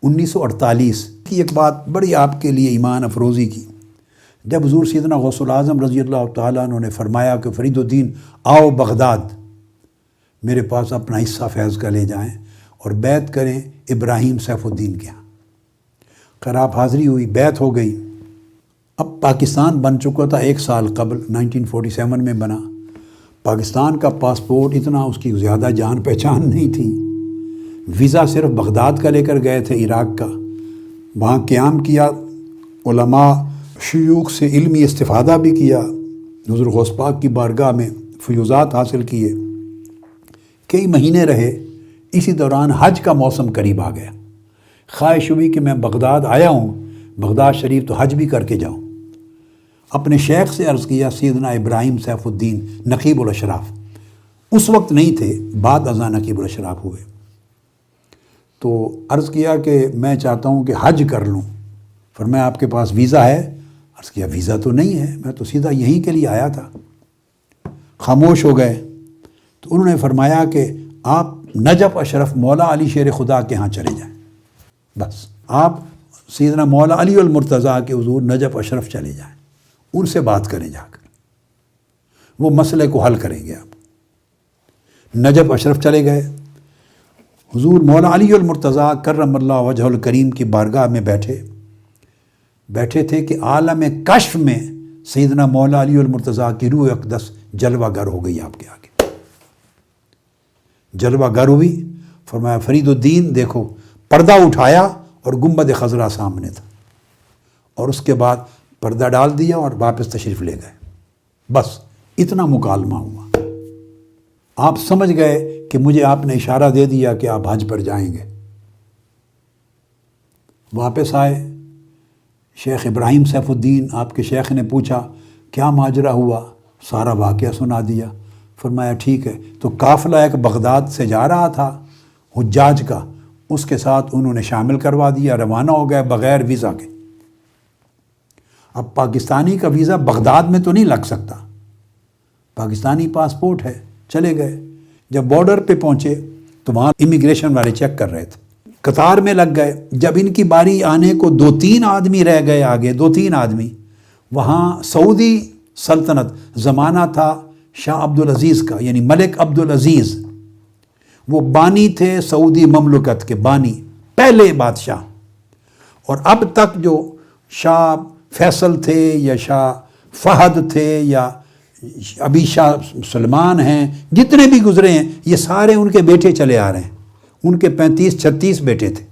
1948 کی ایک بات بڑی آپ کے لیے ایمان افروزی کی، جب حضور سیدنا غوث العظم رضی اللہ تعالیٰ عنہ نے فرمایا کہ فرید الدین آؤ بغداد، میرے پاس اپنا حصہ فیض کا لے جائیں اور بیعت کریں ابراہیم سیف الدین کے ہاں۔ خیر آپ حاضری ہوئی، بیعت ہو گئی۔ اب پاکستان بن چکا تھا 1 سال قبل، 1947 میں بنا۔ پاکستان کا پاسپورٹ اتنا اس کی زیادہ جان پہچان نہیں تھی، ویزا صرف بغداد کا لے کر گئے تھے، عراق کا۔ وہاں قیام کیا، علماء شیوخ سے علمی استفادہ بھی کیا، حضور غوث پاک کی بارگاہ میں فیوزات حاصل کیے، کئی مہینے رہے۔ اسی دوران حج کا موسم قریب آ گیا، خواہش ہوئی کہ میں بغداد آیا ہوں، بغداد شریف تو حج بھی کر کے جاؤں۔ اپنے شیخ سے عرض کیا، سیدنا ابراہیم سیف الدین نقیب الاشراف اس وقت نہیں تھے، بعد ازاں نقیب الاشراف ہوئے، تو عرض کیا کہ میں چاہتا ہوں کہ حج کر لوں۔ فرمایا آپ کے پاس ویزا ہے؟ عرض کیا ویزا تو نہیں ہے، میں تو سیدھا یہیں کے لیے آیا تھا۔ خاموش ہو گئے، تو انہوں نے فرمایا کہ آپ نجف اشرف مولا علی شیر خدا کے ہاں چلے جائیں، بس آپ سیدنا مولا علی المرتضیٰ کے حضور نجف اشرف چلے جائیں، ان سے بات کریں جا کر، وہ مسئلے کو حل کریں گے آپ۔ نجف اشرف چلے گئے، حضور مولا علی المرتضیٰ کرم اللہ وجہ الکریم کی بارگاہ میں بیٹھے تھے کہ عالم کشف میں سیدنا مولا علی المرتضیٰ کی روح اقدس جلوہ گر ہو گئی آپ کے آگے۔ جلوہ گر ہوئی، فرمایا فرید الدین دیکھو، پردہ اٹھایا اور گنبد خضرا سامنے تھا، اور اس کے بعد پردہ ڈال دیا اور واپس تشریف لے گئے۔ بس اتنا مکالمہ ہوا، آپ سمجھ گئے کہ مجھے آپ نے اشارہ دے دیا کہ آپ حج پر جائیں گے۔ واپس آئے، شیخ ابراہیم سیف الدین آپ کے شیخ نے پوچھا کیا ماجرا ہوا، سارا واقعہ سنا دیا۔ فرمایا ٹھیک ہے، تو قافلہ ایک بغداد سے جا رہا تھا حجاج کا، اس کے ساتھ انہوں نے شامل کروا دیا، روانہ ہو گئے بغیر ویزا کے۔ اب پاکستانی کا ویزا بغداد میں تو نہیں لگ سکتا، پاکستانی پاسپورٹ ہے، چلے گئے۔ جب بارڈر پہ پہنچے تو وہاں امیگریشن والے چیک کر رہے تھے، قطار میں لگ گئے۔ جب ان کی باری آنے کو 2-3 آدمی رہ گئے آگے، 2-3 آدمی، وہاں سعودی سلطنت، زمانہ تھا شاہ عبدالعزیز کا، یعنی ملک عبدالعزیز، وہ بانی تھے سعودی مملکت کے، بانی پہلے بادشاہ۔ اور اب تک جو شاہ فیصل تھے یا شاہ فہد تھے یا ابھی شاہ سلمان ہیں، جتنے بھی گزرے ہیں، یہ سارے ان کے بیٹے چلے آ رہے ہیں۔ ان کے 35-36 بیٹے تھے،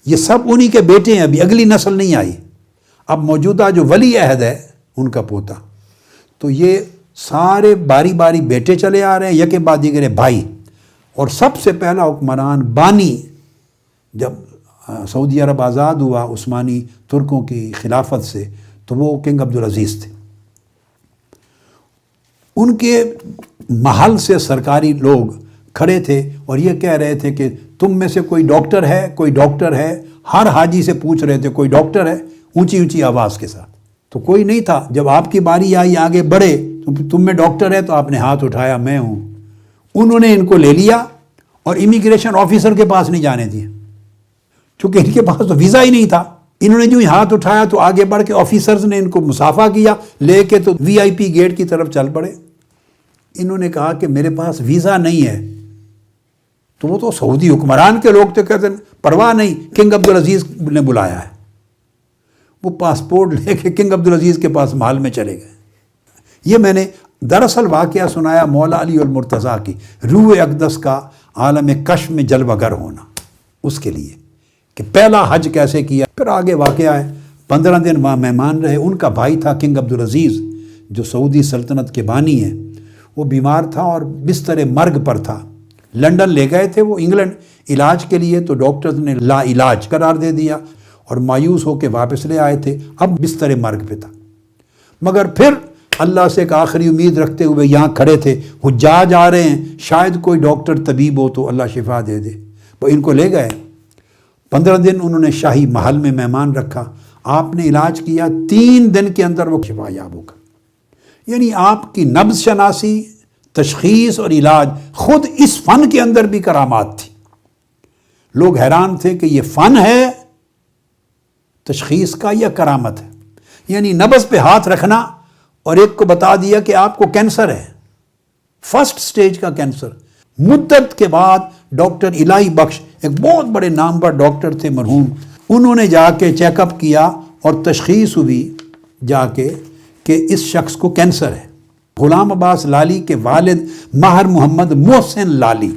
یہ سب انہی کے بیٹے ہیں، ابھی اگلی نسل نہیں آئی۔ اب موجودہ جو ولی عہد ہے ان کا پوتا، تو یہ سارے باری باری بیٹے چلے آ رہے ہیں، یکے بعد دیگرے بھائی۔ اور سب سے پہلا حکمران بانی، جب سعودی عرب آزاد ہوا عثمانی ترکوں کی خلافت سے، تو وہ کنگ عبدالعزیز تھے۔ ان کے محل سے سرکاری لوگ کھڑے تھے اور یہ کہہ رہے تھے کہ تم میں سے کوئی ڈاکٹر ہے، کوئی ڈاکٹر ہے، ہر حاجی سے پوچھ رہے تھے کوئی ڈاکٹر ہے، اونچی اونچی آواز کے ساتھ، تو کوئی نہیں تھا۔ جب آپ کی باری آئی آگے بڑھے تو تم میں ڈاکٹر ہے، تو آپ نے ہاتھ اٹھایا، میں ہوں۔ انہوں نے ان کو لے لیا اور امیگریشن آفیسر کے پاس نہیں جانے دیا، چونکہ ان کے پاس تو ویزا ہی نہیں تھا۔ انہوں نے جو ہی ہاتھ اٹھایا تو آگے بڑھ کے آفیسرز نے ان کو مصافحہ کیا، لے کے تو VIP گیٹ کی طرف چل پڑے۔ انہوں نے کہا کہ میرے پاس ویزا نہیں ہے، تو وہ تو سعودی حکمران کے لوگ تو کہتے ہیں پرواہ نہیں، کنگ عبدالعزیز نے بلایا ہے۔ وہ پاسپورٹ لے کے کنگ عبدالعزیز کے پاس محل میں چلے گئے۔ یہ میں نے دراصل واقعہ سنایا مولا علی المرتضیٰ کی روح اقدس کا عالم کشف میں جلوہ گر ہونا، اس کے لیے کہ پہلا حج کیسے کیا۔ پھر آگے واقعہ ہے، 15 دن وہاں مہمان رہے۔ ان کا بھائی تھا کنگ عبدالعزیز جو سعودی سلطنت کے بانی ہیں، وہ بیمار تھا اور بستر مرگ پر تھا۔ لندن لے گئے تھے وہ انگلینڈ علاج کے لیے، تو ڈاکٹرز نے لا علاج قرار دے دیا اور مایوس ہو کے واپس لے آئے تھے، اب بستر مرگ پہ تھا۔ مگر پھر اللہ سے ایک آخری امید رکھتے ہوئے یہاں کھڑے تھے، حجاج آ رہے ہیں، شاید کوئی ڈاکٹر طبیب ہو تو اللہ شفا دے دے۔ وہ ان کو لے گئے، 15 دن انہوں نے شاہی محل میں مہمان رکھا، آپ نے علاج کیا، 3 دن کے اندر وہ شفا یاب ہو گئے۔ یعنی آپ کی نبض شناسی، تشخیص اور علاج، خود اس فن کے اندر بھی کرامات تھی۔ لوگ حیران تھے کہ یہ فن ہے تشخیص کا یا کرامت ہے، یعنی نبض پہ ہاتھ رکھنا اور ایک کو بتا دیا کہ آپ کو کینسر ہے، فرسٹ سٹیج کا کینسر۔ مدت کے بعد ڈاکٹر الہی بخش ایک بہت بڑے نامور ڈاکٹر تھے مرحوم، انہوں نے جا کے چیک اپ کیا اور تشخیص ہوئی جا کے کہ اس شخص کو کینسر ہے۔ غلام عباس لالی کے والد ماہر محمد محسن لالی،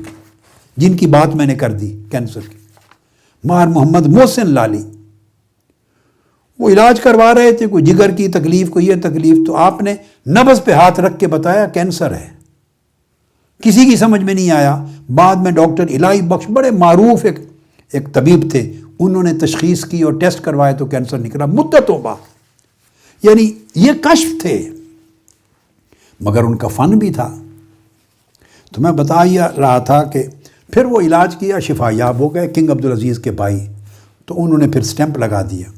جن کی بات میں نے کر دی کینسر کی، ماہر محمد محسن لالی، وہ علاج کروا رہے تھے، کوئی جگر کی تکلیف، کوئی یہ تکلیف، تو آپ نے نبض پہ ہاتھ رکھ کے بتایا کینسر ہے۔ کسی کی سمجھ میں نہیں آیا۔ بعد میں ڈاکٹر الہی بخش بڑے معروف ایک طبیب تھے، انہوں نے تشخیص کی اور ٹیسٹ کروائے تو کینسر نکلا مدتوں بعد۔ یعنی یہ کشف تھے، مگر ان کا فن بھی تھا۔ تو میں بتا ہی رہا تھا کہ پھر وہ علاج کیا، شفا یاب ہو گئے، کنگ عبدالعزیز کے بھائی، تو انہوں نے پھر سٹیمپ لگا دیا۔